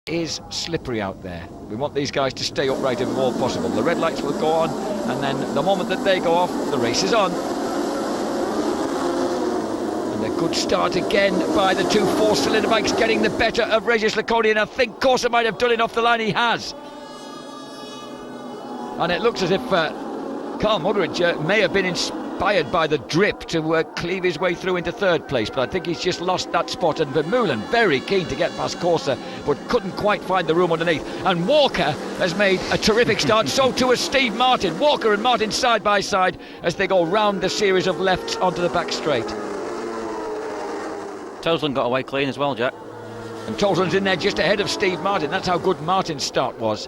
Is slippery out there. We want these guys to stay upright if all possible. The red lights will go on, and then the moment that they go off, the race is on. And a good start again by the two four-cylinder bikes, getting the better of Regis Laconi, and I think Corsa might have done it off the line. He has. And it looks as if Carl Muggeridge may have been inspired by the drip to cleave his way through into third place, but I think he's just lost that spot. And Vermeulen very keen to get past Corsa, but couldn't quite find the room underneath. And Walker has made a terrific start, so too has Steve Martin. Walker and Martin side by side as they go round the series of lefts onto the back straight. Toseland got away clean as well, Jack. And Toseland's in there just ahead of Steve Martin. That's how good Martin's start was.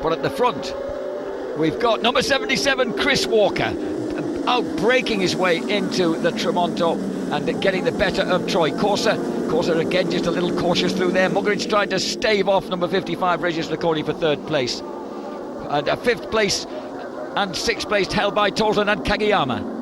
But at the front, we've got number 77, Chris Walker, out breaking his way into the Tramonto and getting the better of Troy Corsa. Corsa again just a little cautious through there. Muggeridge tried to stave off number 55, Regis Laconi, for third place. And fifth place and sixth place held by Toseland and Kageyama.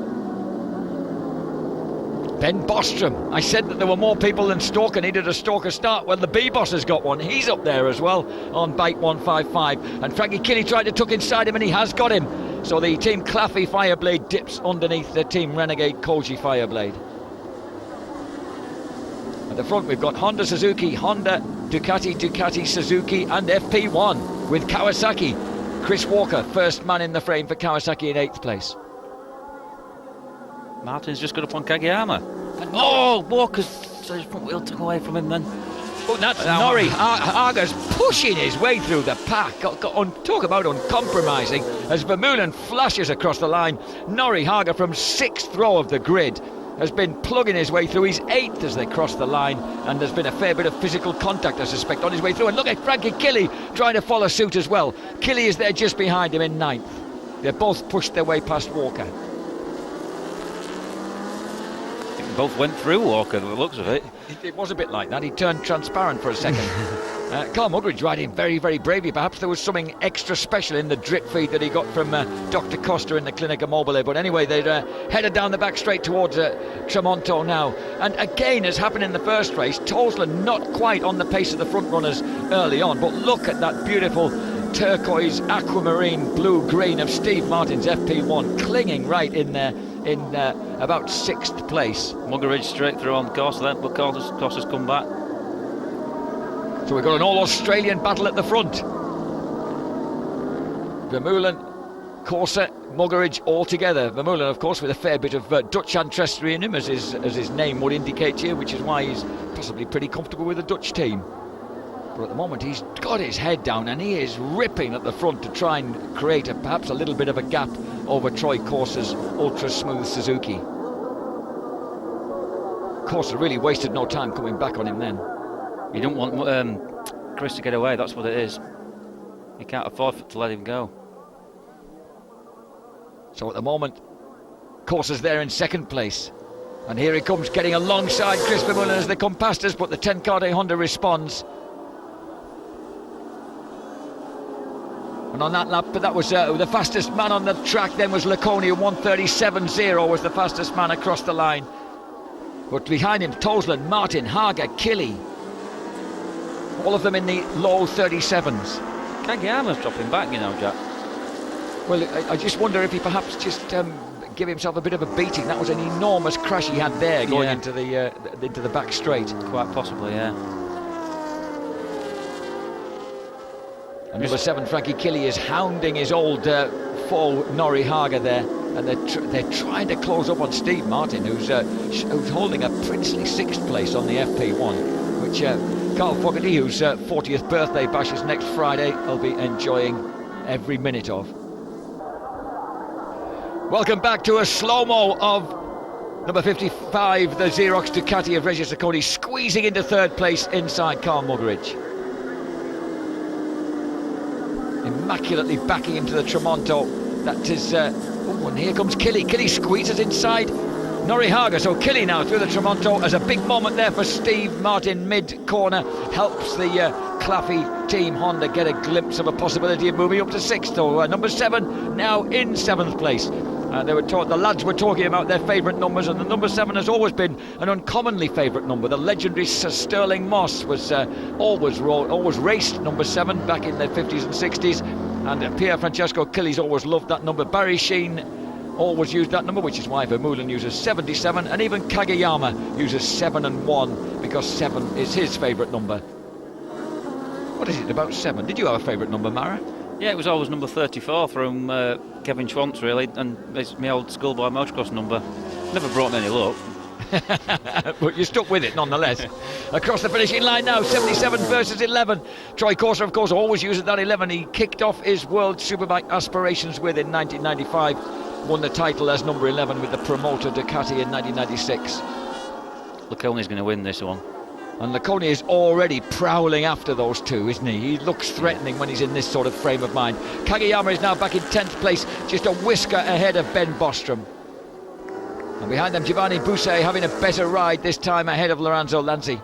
Ben Bostrom. I said that there were more people than Stalker needed a Stalker start. Well, the B-Boss has got one. He's up there as well on bike 155. And Frankie Killy tried to tuck inside him, and he has got him. So the Team Claffey Fireblade dips underneath the Team Renegade Koji Fireblade. At the front, we've got Honda, Suzuki, Honda, Ducati, Suzuki, and FP1 with Kawasaki. Chris Walker, first man in the frame for Kawasaki in 8th place. Martin's just got up on Kageyama. And Walker's his front wheel took away from him then. Oh, that's Norrie Haga's pushing his way through the pack. Talk about uncompromising as Vermeulen flashes across the line. Norrie Haga from 6th row of the grid has been plugging his way through. He's 8th as they cross the line, and there's been a fair bit of physical contact, I suspect, on his way through. And look at Frankie Killy trying to follow suit as well. Killy is there just behind him in 9th. They both pushed their way past Walker. Both went through Walker, the looks of it. It was a bit like that. He turned transparent for a second. Carl Muggeridge riding very, very bravely. Perhaps there was something extra special in the drip feed that he got from Dr. Costa in the Clinica Mobile. But anyway, they're headed down the back straight towards Tramonto now. And again, as happened in the first race, Toseland not quite on the pace of the front runners early on. But look at that beautiful turquoise, aquamarine, blue-green of Steve Martin's FP1 clinging right in there. In about 6th place. Muggeridge straight through on Corsa then, but Corsa's come back. So we've got an all-Australian battle at the front. Vermeulen, Corsa, Muggeridge all together. Vermeulen, of course, with a fair bit of Dutch ancestry in him, as his name would indicate here, which is why he's possibly pretty comfortable with the Dutch team. But at the moment, he's got his head down and he is ripping at the front to try and create perhaps a little bit of a gap over Troy Corsa's ultra-smooth Suzuki. Corsa really wasted no time coming back on him then. You don't want Chris to get away, that's what it is. You can't afford to let him go. So at the moment, Corsa's there in 2nd place. And here he comes, getting alongside Chris Vermeulen as they come past us, but the Tenkate Honda responds. And on that lap, but that was the fastest man on the track then was Laconi. 1:37.0 was the fastest man across the line. But behind him, Toseland, Martin, Haga, Killy. All of them in the low 37s. Kageyama's dropping back, you know, Jack. Well, I just wonder if he perhaps just give himself a bit of a beating. That was an enormous crash he had there going into the back straight. Quite possibly, yeah. And number 7, Frankie Killy, is hounding his old foe, Norrie Haga there. And they're trying to close up on Steve Martin, who's holding a princely 6th place on the FP1, which Carl Fogarty, whose 40th birthday bash is next Friday, will be enjoying every minute of. Welcome back to a slow-mo of number 55, the Xerox Ducati of Regis Laconi, squeezing into 3rd place inside Carl Muggeridge. Immaculately backing him to the Tramonto. That is, and here comes Killy. Killy squeezes inside Norrie Haga. So Killy now through the Tramonto as a big moment there for Steve Martin mid-corner. Helps the Claffey Team Honda get a glimpse of a possibility of moving up to 6th. So number 7 now in 7th place. The lads were talking about their favourite numbers, and the number 7 has always been an uncommonly favourite number. The legendary Sir Sterling Moss was always raced number 7 back in the 50s and 60s, and Pier Francesco Chili's always loved that number. Barry Sheen always used that number, which is why Vermeulen uses 77, and even Kageyama uses 7 and 1 because 7 is his favourite number. What is it about 7? Did you have a favourite number, Mara? Yeah, it was always number 34 from Kevin Schwantz, really, and it's my old schoolboy motocross number. Never brought me any luck. But you stuck with it nonetheless. Across the finishing line now, 77 versus 11. Troy Corser, of course, always uses that 11. He kicked off his World Superbike aspirations with in 1995. Won the title as number 11 with the promoter Ducati in 1996. Laconi's going to win this one. And Laconi is already prowling after those two, isn't he? He looks threatening when he's in this sort of frame of mind. Kageyama is now back in 10th place, just a whisker ahead of Ben Bostrom. And behind them, Giovanni Busset having a better ride this time ahead of Lorenzo Lanzi.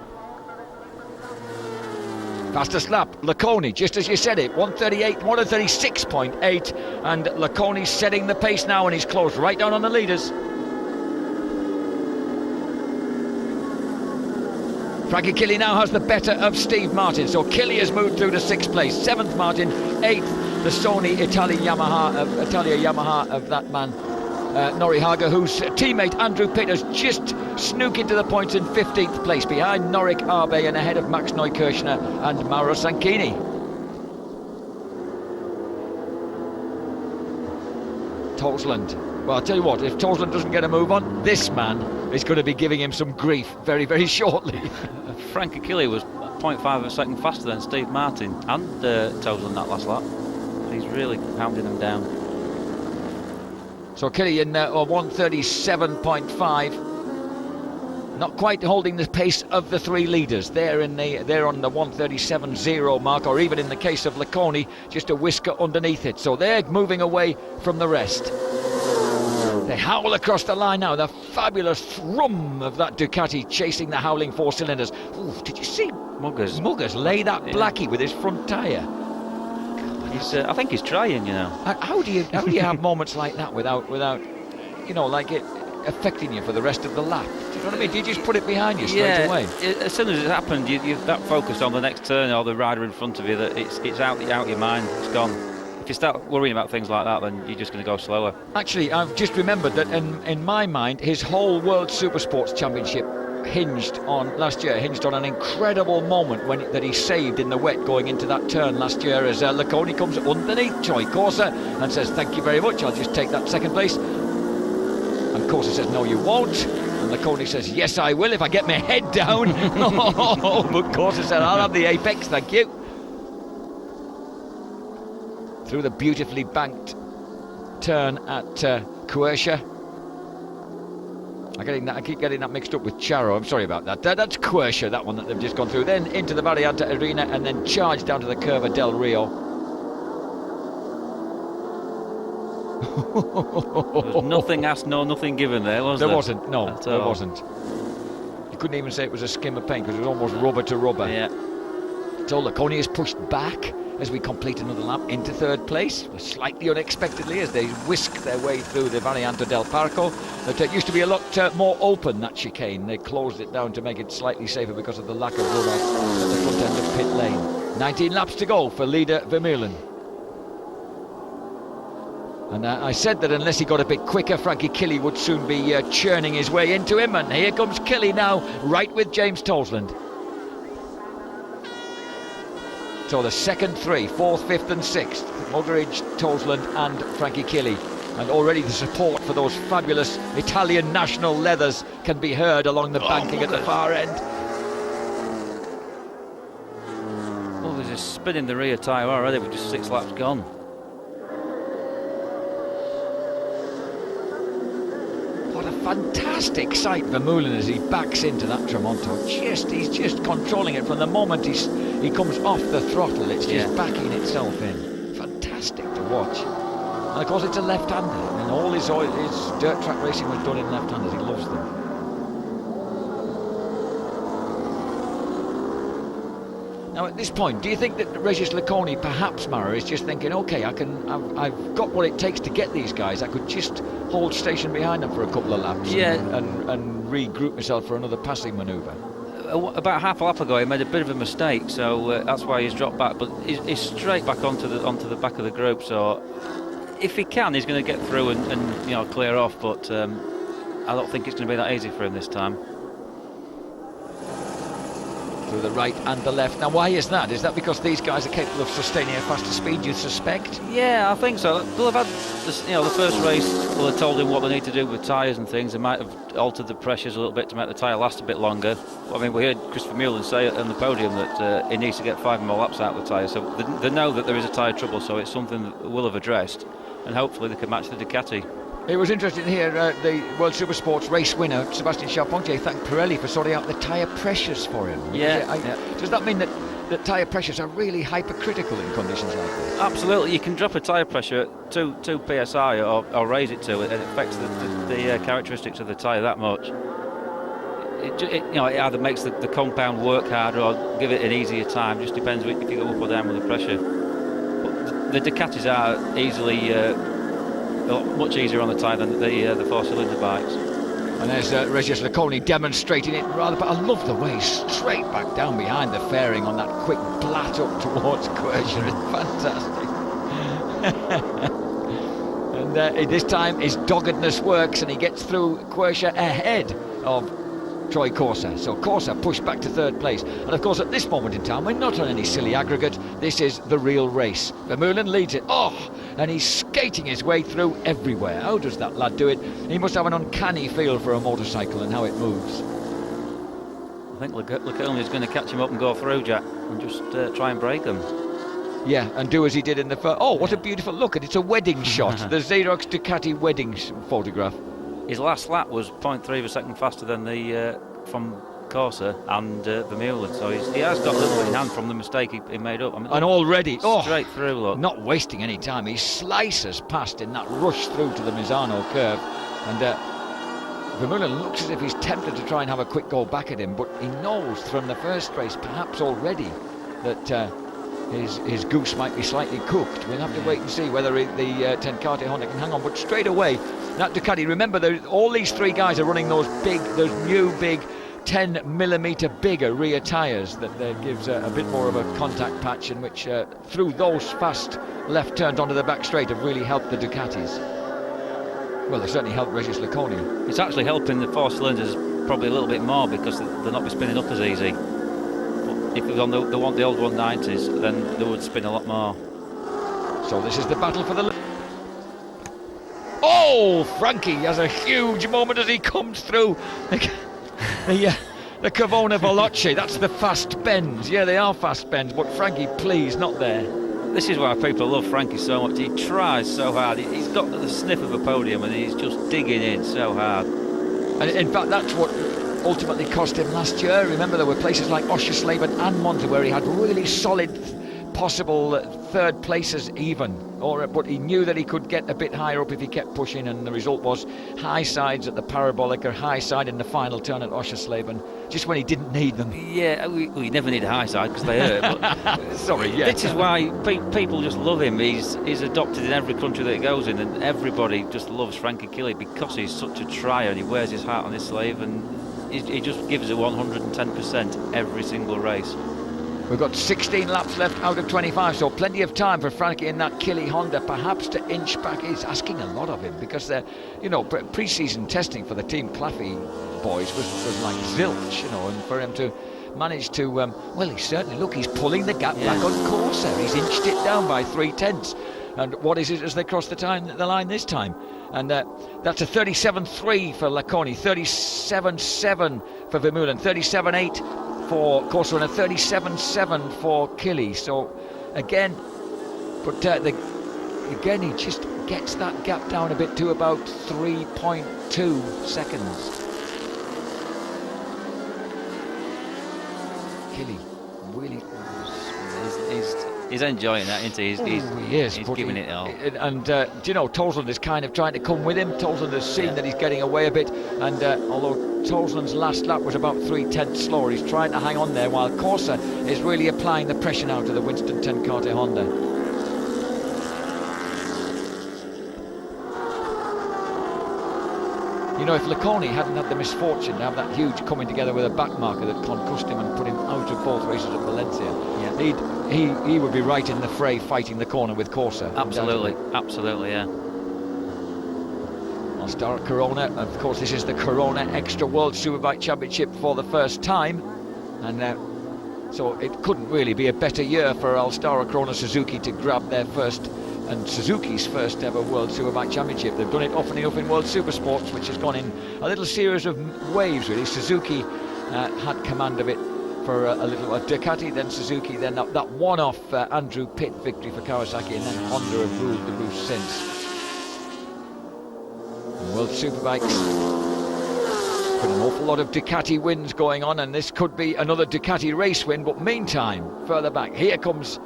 Fastest lap, Laconi, just as you said it, 136.8, and Laconi's setting the pace now, and he's closed right down on the leaders. Frankie Killy now has the better of Steve Martin, so Killy has moved through to 6th place. 7th Martin, 8th the Sony Italia Yamaha of that man, Norihaga, whose teammate Andrew Pitt has just snooked into the points in 15th place, behind Norik Arbe and ahead of Max Neukirchner and Mauro Sanchini. Tosland. Well, I'll tell you what, if Tosland doesn't get a move on, this man is going to be giving him some grief very, very shortly. Frankie Killy was 0.5 of a second faster than Steve Martin and Tosland that last lap. He's really pounding them down. So Killy in 137.5, not quite holding the pace of the three leaders. They're on the 137.0 mark, or even in the case of Laconi, just a whisker underneath it. So they're moving away from the rest. They howl across the line now, the fabulous thrum of that Ducati chasing the howling four cylinders. Ooh, did you see Muggers lay that Blackie with his front tyre? I think he's trying, you know. How do you have moments like that without you know, like it affecting you for the rest of the lap? Do you know what I mean? Do you just put it behind you straight away? As soon as it happened, you're that focused on the next turn or the rider in front of you that it's out of your mind, it's gone. If you start worrying about things like that, then you're just going to go slower. Actually, I've just remembered that in my mind, his whole World Supersports Championship hinged on an incredible moment that he saved in the wet going into that turn last year, as Laconi comes underneath Troy Corser and says, "Thank you very much, I'll just take that second place." And Corser says, "No, you won't." And Laconi says, "Yes, I will if I get my head down." But Corser said, "I'll have the apex, thank you." Through the beautifully banked turn at Quercia. I keep getting that mixed up with Charo. I'm sorry about that. That's Quercia, that one that they've just gone through. Then into the Variante Arena and then charged down to the curve of Del Rio. There was nothing asked, nothing given there, was there? There wasn't, no, there wasn't. You couldn't even say it was a skim of paint because it was almost rubber to rubber. Yeah. So Laconi is pushed back as we complete another lap into 3rd place, slightly unexpectedly as they whisk their way through the Variante del Parco. That used to be a lot more open, that chicane. They closed it down to make it slightly safer because of the lack of runoff at the front end of pit lane. 19 laps to go for leader Vermeulen. And I said that unless he got a bit quicker, Frankie Killy would soon be churning his way into him. And here comes Killy now, right with James Tosland. So the second three, 4th, 5th and 6th, Muggeridge, Tosland and Frankie Killy. And already the support for those fabulous Italian national leathers can be heard along the banking at the far end. Well, there's a spin in the rear tyre already with just 6 laps gone. What a fantastic sight, Vermeulen, as he backs into that Tramonto. He's just controlling it from the moment he comes off the throttle. It's just backing itself in. Fantastic to watch. And of course it's a left-hander, and all his dirt track racing was done in left-handers. He loves them. Now at this point, do you think that Regis Laconi, perhaps Mara, is just thinking, okay, I've got what it takes to get these guys. I could just hold station behind them for a couple of laps, and regroup myself for another passing manoeuvre. About half a lap ago, he made a bit of a mistake, so that's why he's dropped back. But he's straight back onto the back of the group. So if he can, he's going to get through and clear off. But I don't think it's going to be that easy for him this time. Through the right and the left. Now, why is that? Is that because these guys are capable of sustaining a faster speed, you suspect? Yeah, I think so. They'll have had the first race will have told him what they need to do with tyres and things. They might have altered the pressures a little bit to make the tyre last a bit longer. I mean, we heard Christopher Mullen say on the podium that he needs to get 5 more laps out of the tyre. So they know that there is a tyre trouble, so it's something that we'll have addressed, and hopefully they can match the Ducati. It was interesting to hear the World Supersports race winner, Sebastian Charpentier, thanked Pirelli for sorting out the tyre pressures for him. Does that mean that tyre pressures are really hypercritical in conditions like this? Absolutely. You can drop a tyre pressure to 2 psi or raise it to it, and it affects the characteristics of the tyre that much. It either makes the compound work harder or give it an easier time. Just depends if you go up or down with the pressure. But the Ducatis are easily... much easier on the tyre than the 4-cylinder bikes. And there's Regis Laconi demonstrating it rather, but I love the way straight back down behind the fairing on that quick blat up towards Quercia. It's fantastic. And this time his doggedness works and he gets through Quercia ahead of Troy Corsa. So Corsa pushed back to 3rd place. And of course at this moment in time, we're not on any silly aggregate. This is the real race. Vermeulen leads it. And he's skating his way through everywhere. How does that lad do it? He must have an uncanny feel for a motorcycle and how it moves. I think Laconi is going to catch him up and go through, Jack, and just try and break them. Yeah, and do as he did in the first. Oh, what a beautiful look. And it's a wedding shot. The Xerox Ducati wedding photograph. His last lap was 0.3 of a second faster than the from Corsa and Vermeulen, so he has got a little bit in hand from the mistake he made up. I mean, and already, straight through, look. Not wasting any time. He slices past in that rush through to the Misano curve, and Vermeulen looks as if he's tempted to try and have a quick go back at him, but he knows from the first race, perhaps already, that his goose might be slightly cooked. We'll have to wait and see whether the Tenkate Honda can hang on. But straight away, that Ducati, remember, all these 3 guys are running those new big 10mm bigger rear tyres that gives a bit more of a contact patch, in which through those fast left turns onto the back straight have really helped the Ducatis. Well, they certainly helped Regis Laconi. It's actually helping the 4 cylinders probably a little bit more because they're not spinning up as easy. But if they want the old 190s, then they would spin a lot more. So this is the battle for the... Oh, Frankie has a huge moment as he comes through the Cavona Veloce. That's the fast bends. Yeah, they are fast bends, but Frankie, please, not there. This is why people love Frankie so much. He tries so hard. He's got the sniff of a podium and he's just digging in so hard. And in fact, that's what ultimately cost him last year. Remember, there were places like Oschersleben and Monza where he had really solid possible 3rd places even, but he knew that he could get a bit higher up if he kept pushing, and the result was high sides at the parabolic or high side in the final turn at Oschersleben, just when he didn't need them. Yeah, we never need a high side because they hurt. But sorry, yeah. This is why people just love him. He's adopted in every country that he goes in, and everybody just loves Frankie Killy because he's such a trier and he wears his heart on his sleeve, and he just gives it 110% every single race. We've got 16 laps left out of 25, so plenty of time for Frankie in that Killy Honda perhaps to inch back. He's asking a lot of him because pre-season testing for the Team Claffey boys was like zilch, and for him to manage to, he's pulling the gap back on Corsa. He's inched it down by 0.3. And what is it as they cross the line this time? And that's a 37.3 for Laconi, 37.7 for Vermeulen, 37.8 for Corsa, and a 37.7 for Killy. So again, he just gets that gap down a bit to about 3.2 seconds. Killy really... He's enjoying that, isn't he? He's giving it all. And Toseland is kind of trying to come with him. Toseland has seen that he's getting away a bit, and although Tolsland's last lap was about 3/10 slower. He's trying to hang on there while Corsa is really applying the pressure now to the Winston 10 Carter Honda. You know, if Laconi hadn't had the misfortune to have that huge coming together with a back marker that concussed him and put him out of both races at Valencia, he would be right in the fray fighting the corner with Corsa. Absolutely, absolutely, yeah. All-Star Corona, of course this is the Corona Extra World Superbike Championship for the first time, and so it couldn't really be a better year for All-Star Corona Suzuki to grab their first and Suzuki's first ever World Superbike Championship. They've done it often enough in World Supersports, which has gone in a little series of waves really. Suzuki had command of it for a little while. Ducati, then Suzuki, then that one-off Andrew Pitt victory for Kawasaki, and then Honda have ruled the roost since. World Superbikes, got an awful lot of Ducati wins going on, and this could be another Ducati race win. But meantime, further back, here comes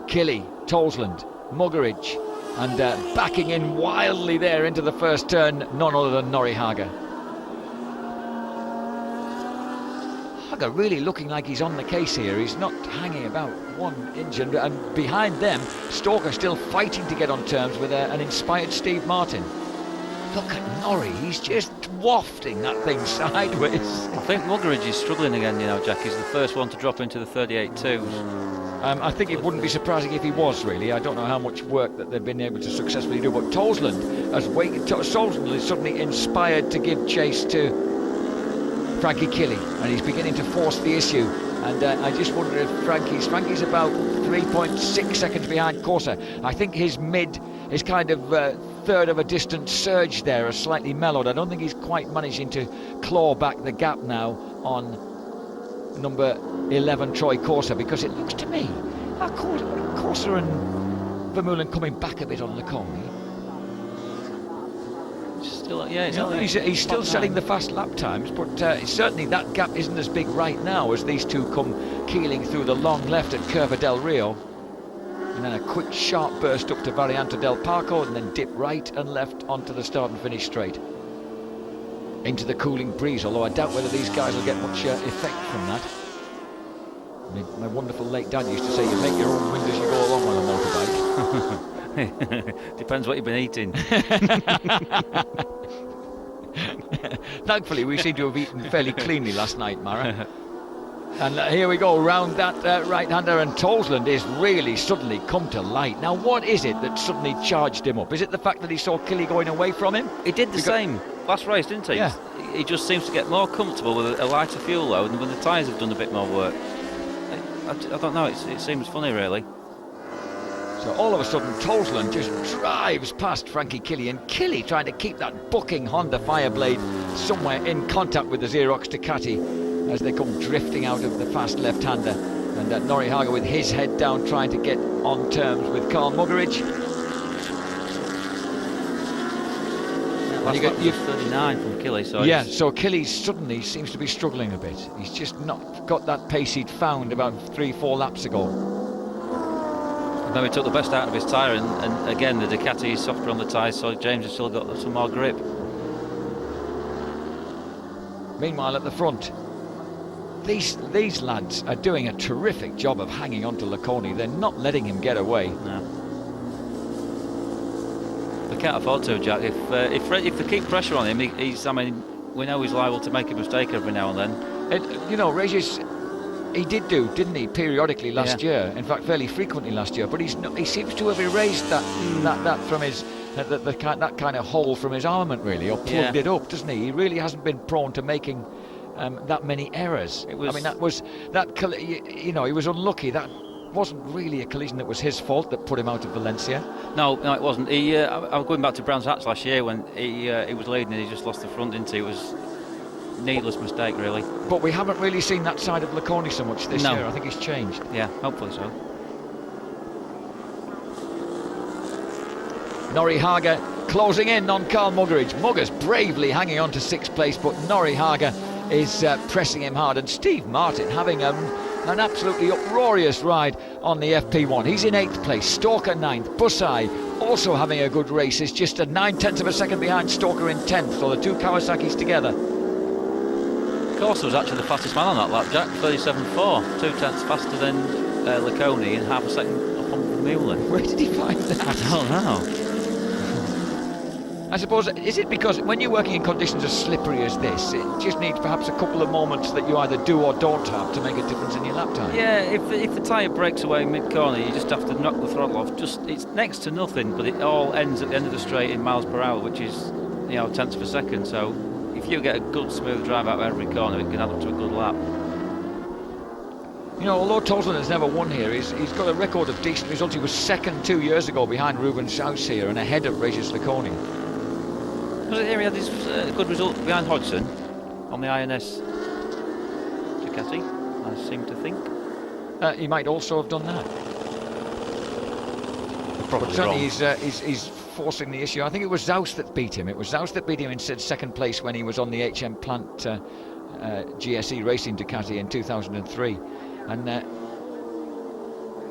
Killy, Tolsland, Muggeridge, and backing in wildly there into the first turn, none other than Norihaga. Haga really looking like he's on the case here. He's not hanging about 1 inch, and behind them, Stalker still fighting to get on terms with an inspired Steve Martin. Look at Norrie, he's just wafting that thing sideways. I think Muggeridge is struggling again, you know, Jack. He's the first one to drop into the 38.2s. I think it wouldn't be surprising if he was, really. I don't know how much work that they've been able to successfully do, but Tolsland has waited. Tolsland is suddenly inspired to give chase to Frankie Killy, and he's beginning to force the issue. And I just wonder if Frankie's about 3.6 seconds behind Corsa. I think his mid is kind of third of a distant surge there, are slightly mellowed. I don't think he's quite managing to claw back the gap now on number 11 Troy Corsa, because it looks to me like Corsa and Vermeulen coming back a bit on Laconi. He's still setting the fast lap times, but certainly that gap isn't as big right now as these two come keeling through the long left at Curva del Rio, and then a quick sharp burst up to Variante del Parco, and then dip right and left onto the start and finish straight into the cooling breeze, although I doubt whether these guys will get much effect from that. My wonderful late dad used to say, you make your own wind as you go along on a motorbike. Depends what you've been eating. Thankfully we seem to have eaten fairly cleanly last night, Mara. And here we go, round that right-hander, and Tolsland is really suddenly come to light. Now, what is it that suddenly charged him up? Is it the fact that he saw Killy going away from him? He did the same last race, didn't he? Yeah. He just seems to get more comfortable with a lighter fuel load, and when the tyres have done a bit more work. I don't know, it seems funny, really. So all of a sudden, Tolsland just drives past Frankie Killy, and Killy trying to keep that bucking Honda Fireblade somewhere in contact with the Xerox Ducati as they come drifting out of the fast left-hander. And Norihaga with his head down trying to get on terms with Carl Muggeridge. Last lap was 39 from Killy, so yeah, so Killy suddenly seems to be struggling a bit. He's just not got that pace he'd found about 3-4 laps ago. Maybe took the best out of his tyre, and again the Ducati is softer on the tyres, so James has still got some more grip. Meanwhile at the front, these lads are doing a terrific job of hanging on to Laconi. They're not letting him get away. No. They can't afford to, Jack. If they keep pressure on him, we know he's liable to make a mistake every now and then. Regis, he didn't he, periodically last year? In fact, fairly frequently last year. But he seems to have erased that from his that kind of hole from his armament, really, or plugged it up, doesn't he? He really hasn't been prone to making that many errors. He was unlucky. That wasn't really a collision that was his fault that put him out of Valencia. No, it wasn't. I was going back to Brands Hatch last year when he was leading and he just lost the front, didn't he? It was a needless mistake, really. But we haven't really seen that side of Laconi so much this year. I think he's changed. Yeah, hopefully so. Norihaga closing in on Carl Muggeridge. Muggers bravely hanging on to 6th place, but Norihaga is pressing him hard, and Steve Martin having an absolutely uproarious ride on the FP1. He's in 8th place, Stalker 9th, Busai also having a good race, is just a 9/10 of a second behind Stalker in 10th, so the two Kawasaki's together. Corsa was actually the fastest man on that lap, Jack, 37.4, 2/10 faster than Lecone and half a second up on Vermeulen. Where did he find that? I don't know. I suppose, is it because when you're working in conditions as slippery as this, it just needs perhaps a couple of moments that you either do or don't have to make a difference in your lap time? Yeah, if the tyre breaks away mid-corner, you just have to knock the throttle off. It's next to nothing, but it all ends at the end of the straight in miles per hour, which is, tenths of a second. So if you get a good smooth drive out of every corner, it can add up to a good lap. Although Tolson has never won here, he's got a record of decent results. He was second 2 years ago behind Ruben Schaus here and ahead of Regis Lecone. Was it here he had his good result behind Hodgson on the INS Ducati, I seem to think? He might also have done that. Probably but certainly wrong. He's forcing the issue. I think it was Zaus that beat him. It was Zaus that beat him in second place when he was on the HM Plant GSE Racing Ducati in 2003. And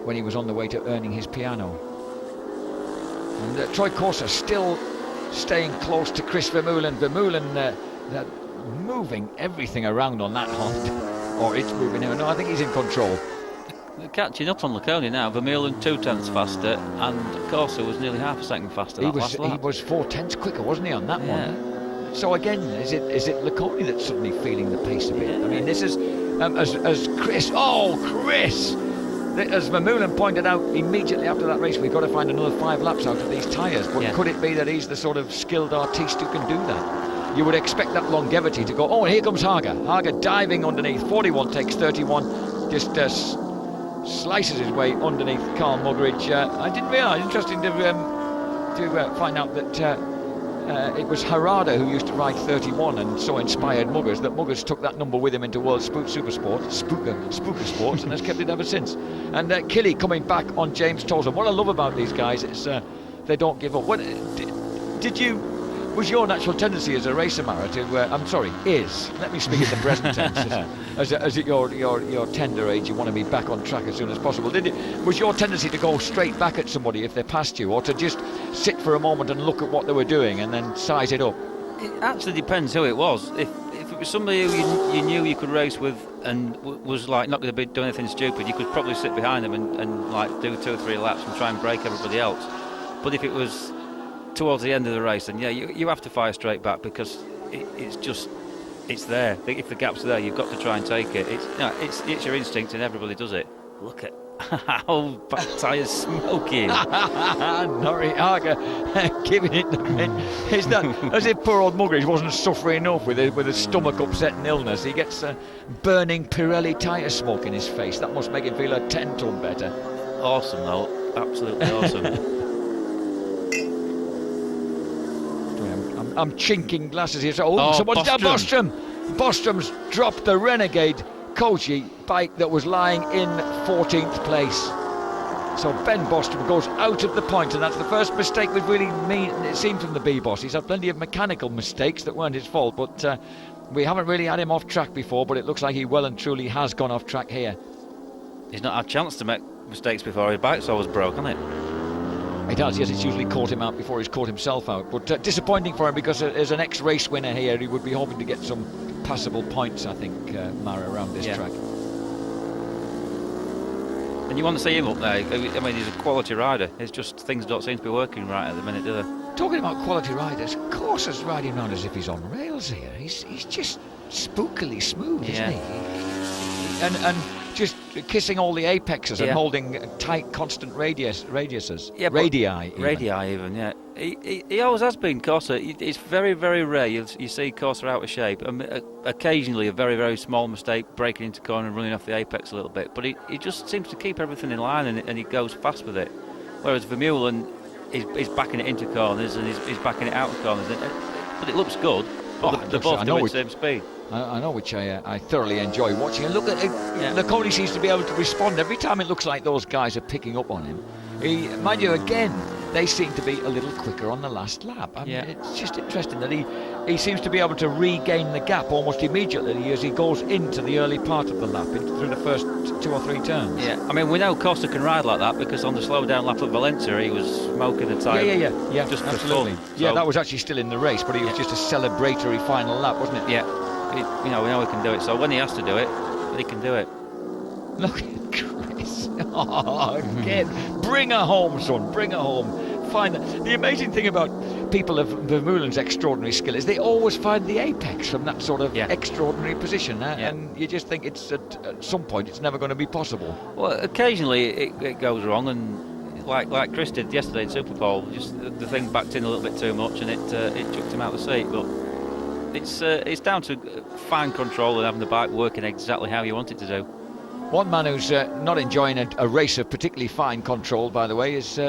when he was on the way to earning his piano. And Troy Corsa still staying close to Chris Vermeulen. Vermeulen moving everything around on that Honda. Or it's moving him. No, I think he's in control. They're catching up on Lecone now. Vermeulen 2/10 faster, and Corsa was nearly half a second faster. He was 4/10 quicker, wasn't he, on that one? So again, is it Lecone that's suddenly feeling the pace a bit? I mean, this is as Chris. Oh, Chris! As Vermeulen pointed out immediately after that race, we've got to find another 5 laps out of these tyres. But could it be that he's the sort of skilled artiste who can do that? You would expect that longevity to go. Oh, and here comes Haga. Haga diving underneath. 41 takes 31. Just slices his way underneath Carl Muggeridge. I didn't realise. Interesting to find out that it was Harada who used to ride 31 and so inspired Muggers that Muggers took that number with him into World Spooker Sports and has kept it ever since. And Killy coming back on James Tolson. What I love about these guys is they don't give up. Was your natural tendency as a racer, Mara, to let me speak in the present tense, as at your tender age you want to be back on track as soon as possible. Was your tendency to go straight back at somebody if they passed you, or to just sit for a moment and look at what they were doing and then size it up? It actually depends who it was. If it was somebody who you knew you could race with and was like not going to be doing anything stupid, you could probably sit behind them and like do 2 or 3 laps and try and break everybody else. But if it was towards the end of the race, then you have to fire straight back, because it's there. If the gap's there, you've got to try and take it. It's your instinct, and everybody does it. Look at how back tyres smoking. Noriega giving it the min. Is that as if poor old Muggeridge wasn't suffering enough with his stomach upset and illness? He gets burning Pirelli tyre smoke in his face. That must make him feel a 10-ton better. Awesome though, absolutely awesome. I'm chinking glasses here. Someone's down Bostrom. Bostrom's dropped the Renegade Koji bike that was lying in 14th place. So Ben Bostrom goes out of the point, and that's the first mistake we've really seen from the B-Boss. He's had plenty of mechanical mistakes that weren't his fault, but we haven't really had him off track before, but it looks like he well and truly has gone off track here. He's not had a chance to make mistakes before. His bike's always broke, hasn't it? It has, yes. It's usually caught him out before he's caught himself out. But disappointing for him, because as an ex-race winner here, he would be hoping to get some passable points, I think, Mara, around this track. And you want to see him up there. I mean, he's a quality rider. It's just things don't seem to be working right at the minute, do they? Talking about quality riders, Corsa's riding around as if he's on rails here. He's just spookily smooth, isn't he? And just kissing all the apexes and holding tight, constant radiuses. Yeah, radii even, yeah. He always has been, Corsa. It's very, very rare you see Corsa out of shape. I mean, occasionally a very, very small mistake, breaking into corner and running off the apex a little bit. But he just seems to keep everything in line, and he goes fast with it. Whereas Vermeulen is backing it into corners and he's backing it out of corners. But it looks good. But they're both doing the same speed. I know, which I thoroughly enjoy watching. And look at it, Lecone seems to be able to respond every time it looks like those guys are picking up on him. Mind you, again, they seem to be a little quicker on the last lap. I mean, it's just interesting that he seems to be able to regain the gap almost immediately as he goes into the early part of the lap, through the first 2 or 3 turns. Yeah, I mean, we know Costa can ride like that, because on the slow down lap of Valencia, he was smoking the tyre. Yeah, just absolutely. for fun. Yeah, that was actually still in the race, but it was just a celebratory final lap, wasn't it? Yeah. we know he can do it. So when he has to do it, he can do it. Look at Chris. Oh, again. Bring her home, son. Bring her home. The amazing thing about people of Vermeulen's extraordinary skill is they always find the apex from that sort of extraordinary position, and you just think it's at some point it's never going to be possible. Well, occasionally it goes wrong, and like Chris did yesterday in Superbike, just the thing backed in a little bit too much, and it chucked him out of the seat. But it's down to fine control and having the bike working exactly how you want it to do. One man who's not enjoying a race of particularly fine control, by the way, is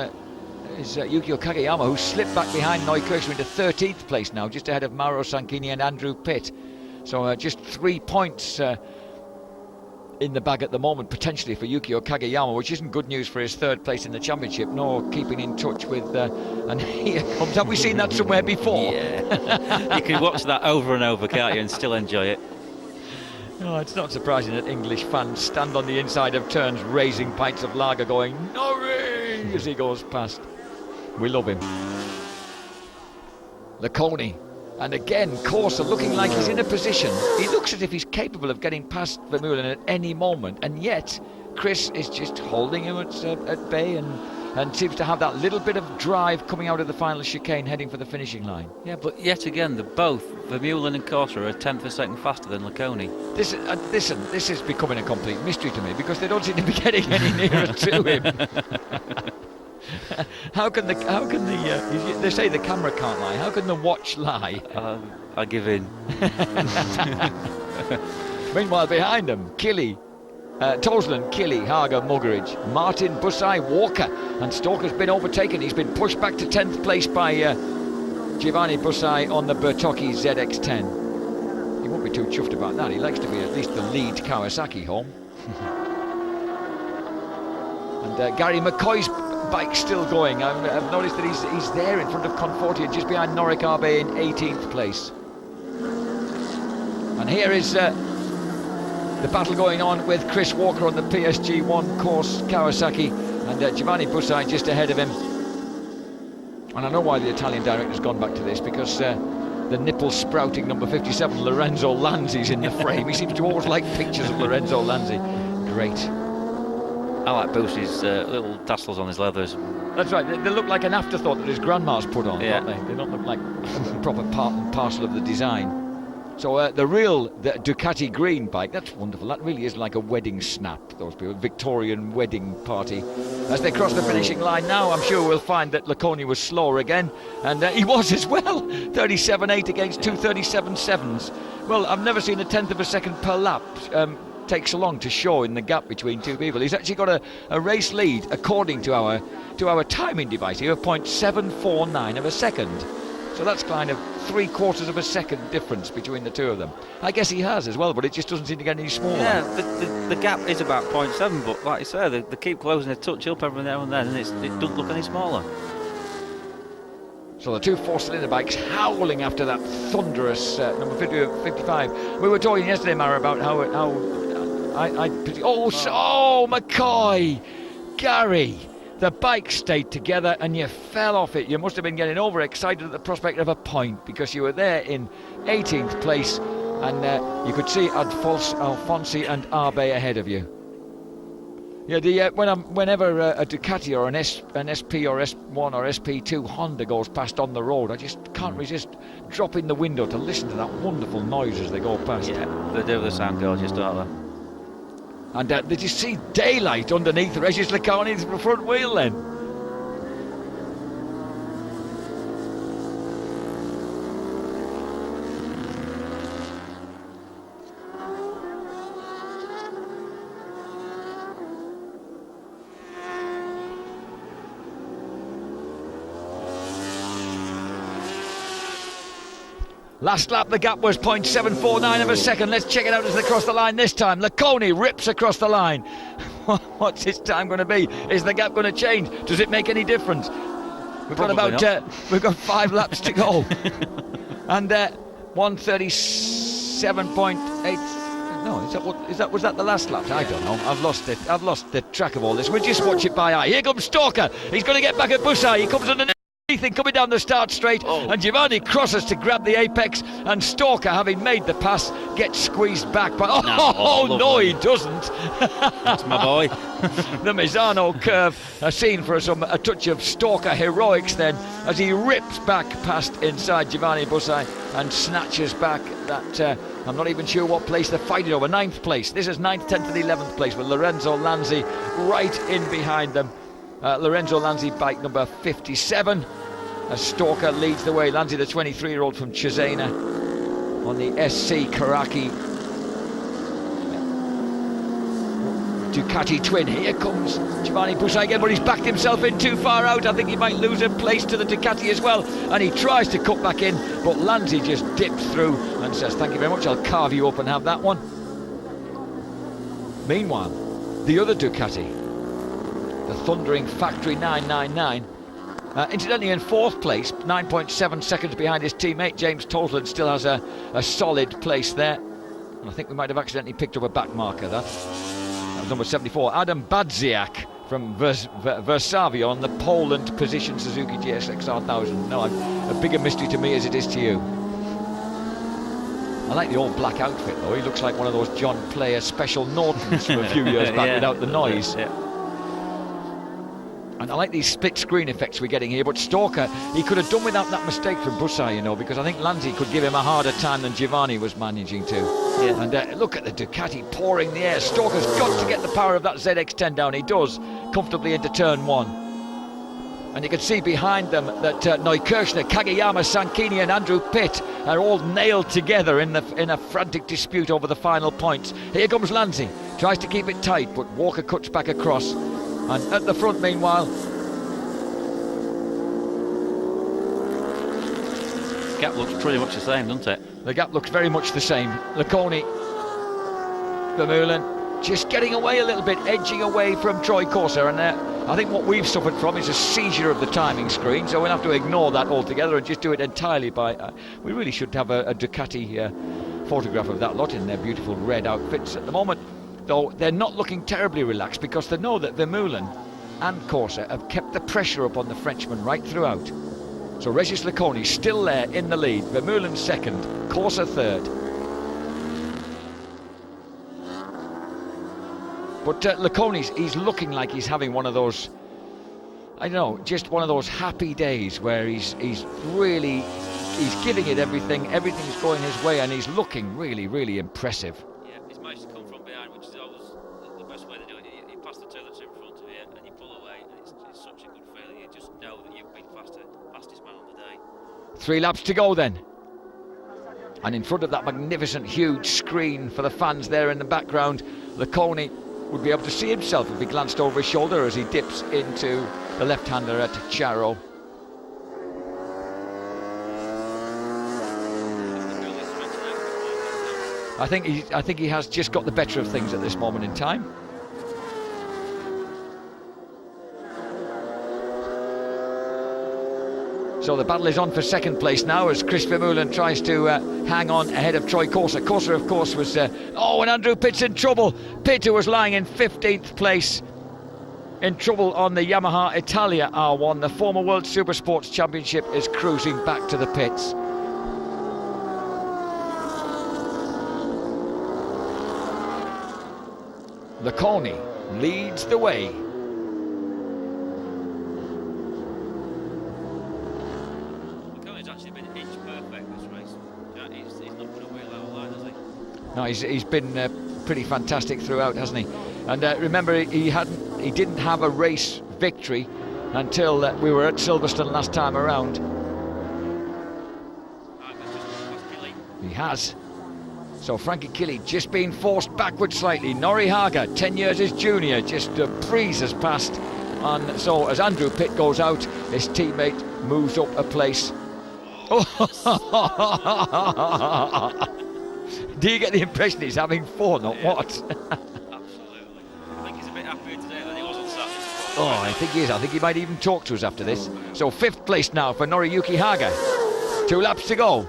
Yukio Kageyama, who slipped back behind Neukirchen into 13th place now, just ahead of Mauro Sanchini and Andrew Pitt. So just 3 points in the bag at the moment, potentially for Yukio Kageyama, which isn't good news for his third place in the championship, nor keeping in touch with... and here comes... Have we seen that somewhere before? Yeah. You can watch that over and over, can't you, and still enjoy it. Oh, it's not surprising that English fans stand on the inside of turns, raising pints of lager, going, "Norrie!" as he goes past. We love him. Laconi. And again, Corsa looking like he's in a position. He looks as if he's capable of getting past Vermeulen at any moment. And yet, Chris is just holding him at bay and seems to have that little bit of drive coming out of the final chicane, heading for the finishing line. Yeah, but yet again, both Vermeulen and Corsa are a tenth of a second faster than Laconi. Listen, this is becoming a complete mystery to me, because they don't seem to be getting any nearer to him. How can they say the camera can't lie? How can the watch lie? I give in. Meanwhile, behind them, Killy, Tosland, Killy, Hager, Muggeridge, Martin, Bussai, Walker, and Stalker's been overtaken. He's been pushed back to 10th place by Giovanni Bussai on the Bertocchi ZX10. He won't be too chuffed about that. He likes to be at least the lead Kawasaki home. And Gary McCoy's bike's still going. I've noticed that he's there in front of Conforti, just behind Norik Abe in 18th place. And here is the battle going on with Chris Walker on the PSG1 course Kawasaki, and Giovanni Bussai just ahead of him. And I know why the Italian director's gone back to this, because the nipple sprouting number 57 Lorenzo Lanzi's in the frame. He seems to always like pictures of Lorenzo Lanzi. Great. I like Bussi's little tassels on his leathers. That's right, they look like an afterthought that his grandma's put on, yeah. Don't they? They don't look like proper part and parcel of the design. So the Ducati green bike, that's wonderful. That really is like a wedding snap, those people, Victorian wedding party. As they cross the finishing line now, I'm sure we'll find that Laconi was slower again, and he was as well. 37.8 against 2:37.7s. Well, I've never seen a tenth of a second per lap take so long to show in the gap between two people. He's actually got a race lead, according to our timing device here, of 0.749 of a second. So that's kind of 3/4 of a second difference between the two of them. I guess he has as well, but it just doesn't seem to get any smaller. Yeah, the gap is about 0.7, but like you say, they keep closing a touch up every now and then, and it doesn't look any smaller. So the two four-cylinder bikes howling after that thunderous number 55. We were talking yesterday, Mara, about how McCoy, Gary. The bike stayed together and you fell off it. You must have been getting overexcited at the prospect of a point, because you were there in 18th place and you could see Alfonsi and Abe ahead of you. Yeah, whenever a Ducati or an SP or S1 or SP2 Honda goes past on the road, I just can't resist dropping the window to listen to that wonderful noise as they go past. Yeah, they do. They sound gorgeous, don't they? And did you see daylight underneath Regis Laconi's front wheel then? Last lap, the gap was 0.749 of a second. Let's check it out as they cross the line this time. Laconi rips across the line. What's his time going to be? Is the gap going to change? Does it make any difference? We've got 5 laps to go. And 137.8. No, was that the last lap? I don't know. I've lost the track of all this. We'll just watch it by eye. Here comes Stalker. He's going to get back at Bussai. He comes underneath. Anything coming down the start straight, and Giovanni crosses to grab the apex, and Stalker, having made the pass, gets squeezed back. But no, he doesn't. That's my boy. The Misano curve, a scene for a touch of Stalker heroics then, as he rips back past inside Giovanni Bussai and snatches back that. I'm not even sure what place they're fighting over. 9th place. This is 9th, 10th, and 11th place with Lorenzo Lanzi right in behind them. Lorenzo Lanzi, bike number 57. As Stalker leads the way. Lanzi, the 23-year-old from Cesena, on the SC Karaki Ducati twin. Here comes Giovanni Bussai again, but he's backed himself in too far out. I think he might lose a place to the Ducati as well, and he tries to cut back in, but Lanzi just dips through and says, thank you very much, I'll carve you up and have that one. Meanwhile, the other Ducati, the thundering Factory 999, incidentally in 4th place, 9.7 seconds behind his teammate. James Toseland still has a solid place there, and I think we might have accidentally picked up a back marker. That was number 74, Adam Badziak from Versavia on the Poland position Suzuki GSX-R 1000. No, a bigger mystery to me as it is to you. I like the all black outfit though. He looks like one of those John Player special Nortons from a few years back without the noise. And I like these split screen effects we're getting here, but Stalker, he could have done without that mistake from Bussai, you know, because I think Lanzi could give him a harder time than Giovanni was managing to. Yeah. And look at the Ducati pouring the air. Stalker's got to get the power of that ZX-10 down. He does, comfortably into turn 1. And you can see behind them that Neukirchner, Kageyama, Sanchini and Andrew Pitt are all nailed together in a frantic dispute over the final points. Here comes Lanzi, tries to keep it tight, but Walker cuts back across. And at the front, meanwhile, the gap looks pretty much the same, doesn't it? The gap looks very much the same. Laconi, Vermeulen, just getting away a little bit, edging away from Troy Corser. And I think what we've suffered from is a seizure of the timing screen, so we'll have to ignore that altogether and just do it entirely by... we really should have a Ducati photograph of that lot in their beautiful red outfits at the moment. Though they're not looking terribly relaxed because they know that Vermeulen and Corsa have kept the pressure up on the Frenchman right throughout. So Regis Laconi still there in the lead. Vermeulen 2nd, Corsa 3rd. But Laconi's, he's looking like he's having one of those, I don't know, just one of those happy days where he's giving it everything, everything's going his way, and he's looking really, really impressive. Yeah, he's managed to come from behind, which is always the best way to do it. You pass the two that's in front of you and you pull away, and it's such a good feeling. You just know that you've been fastest man on the day. 3 laps to go then. And in front of that magnificent huge screen for the fans there in the background, Laconi would be able to see himself if he glanced over his shoulder as he dips into the left-hander at Charo. I think he has just got the better of things at this moment in time. So the battle is on for 2nd place now as Chris Vermeulen tries to hang on ahead of Troy Corser. Corser, of course, was... and Andrew Pitt's in trouble. Pitt, who was lying in 15th place, in trouble on the Yamaha Italia R1. The former World Supersports Championship is cruising back to the pits. Laconi leads the way. Laconi's actually been inch perfect this race. He's not put a wheel out of line, has he? No, he's been pretty fantastic throughout, hasn't he? And remember, he didn't have a race victory until we were at Silverstone last time around. He has. So Frankie Killy just being forced backwards slightly. Nori Haga, 10 years his junior, just a breeze has passed. And so as Andrew Pitt goes out, his teammate moves up a place. Do you get the impression he's having fun or what? Absolutely. I think he's a bit happier today than he was on Saturday. Oh, I think he is. I think he might even talk to us after this. So 5th place now for Noriyuki Haga. 2 laps to go.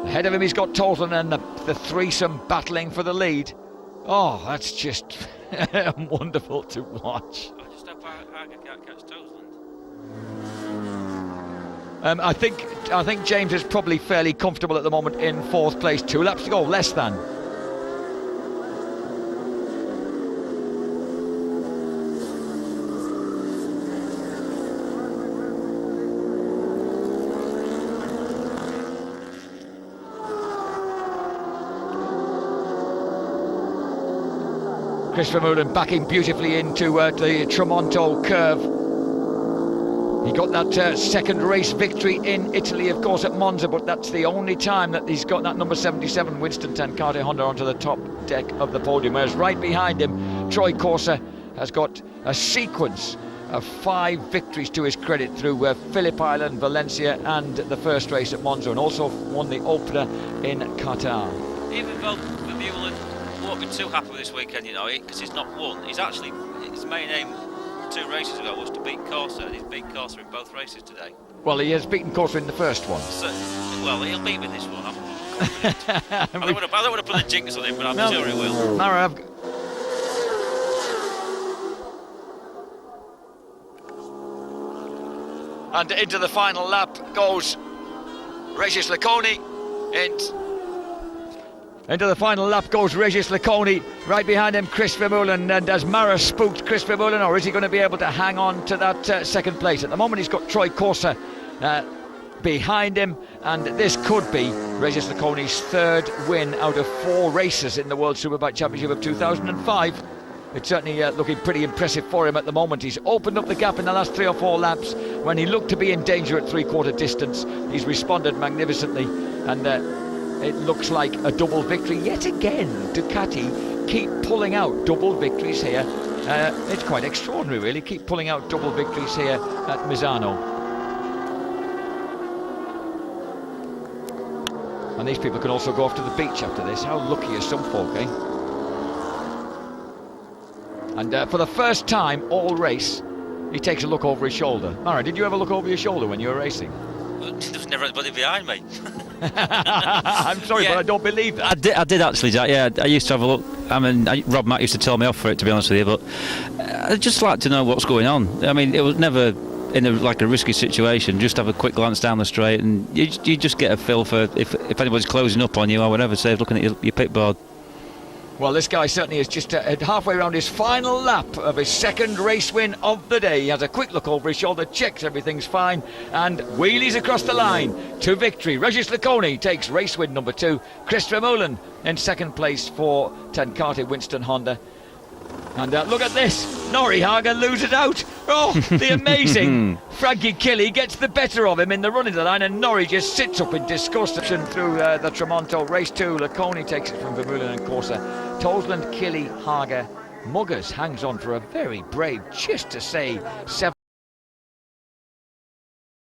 Ahead of him he's got Toseland and the threesome battling for the lead. Oh, that's just wonderful to watch. I just hope Haga can't catch Toseland. I think James is probably fairly comfortable at the moment in 4th place. 2 laps to go, less than. Chris Vermeulen backing beautifully into the Tramonto curve. He got that second race victory in Italy, of course, at Monza, but that's the only time that he's got that number 77 Winston Tancate Honda onto the top deck of the podium, whereas right behind him, Troy Corser has got a sequence of 5 victories to his credit through Phillip Island, Valencia and the first race at Monza, and also won the opener in Qatar. Even though Vermeulen won't be too happy with this weekend, you know, because he's not won. He's actually, his main aim 2 races ago was to beat Corser, and he's beat Corser in both races today. Well, he has beaten Corser in the first one. So, well, he'll beat me this one. I don't want to put a jinx on him, but I'm sure he will. Mara, and into the final lap goes Regis Laconi, into the final lap goes Regis Laconi, right behind him Chris Vermeulen, and has Mara spooked Chris Vermeulen, or is he going to be able to hang on to that second place? At the moment he's got Troy Corser behind him, and this could be Regis Laconi's 3rd win out of 4 races in the World Superbike Championship of 2005. It's certainly looking pretty impressive for him at the moment. He's opened up the gap in the last 3 or 4 laps. When he looked to be in danger at 3/4 distance, he's responded magnificently, and it looks like a double victory yet again. Ducati keep pulling out double victories here. It's quite extraordinary, really. Keep pulling out double victories here at Misano. And these people can also go off to the beach after this. How lucky are some folk, eh? And for the first time all race, he takes a look over his shoulder. Mara, did you ever look over your shoulder when you were racing? There was never anybody behind me. I'm sorry, but I don't believe that. I did actually, Jack. Yeah, I used to have a look. I mean, Rob Mack used to tell me off for it, to be honest with you. But I'd just like to know what's going on. I mean, it was never in a risky situation. Just have a quick glance down the straight, and you just get a feel for if anybody's closing up on you or whatever. Say, looking at your pit board. Well, this guy certainly is just halfway around his final lap of his 2nd race win of the day. He has a quick look over his shoulder, checks everything's fine, and wheelies across the line to victory. Regis Laconi takes race win number 2. Chris Vermeulen in 2nd place for Tancate Winston Honda. And look at this, Norrie Hagen loses out. Oh, the amazing Frankie Killy gets the better of him in the run of the line, and Norrie just sits up in disgust through the Tramonto. Race 2, Laconi takes it from Vermeulen and Corser. Toseland, Killy, Hager, Muggers hangs on for a very brave, just to say, 7.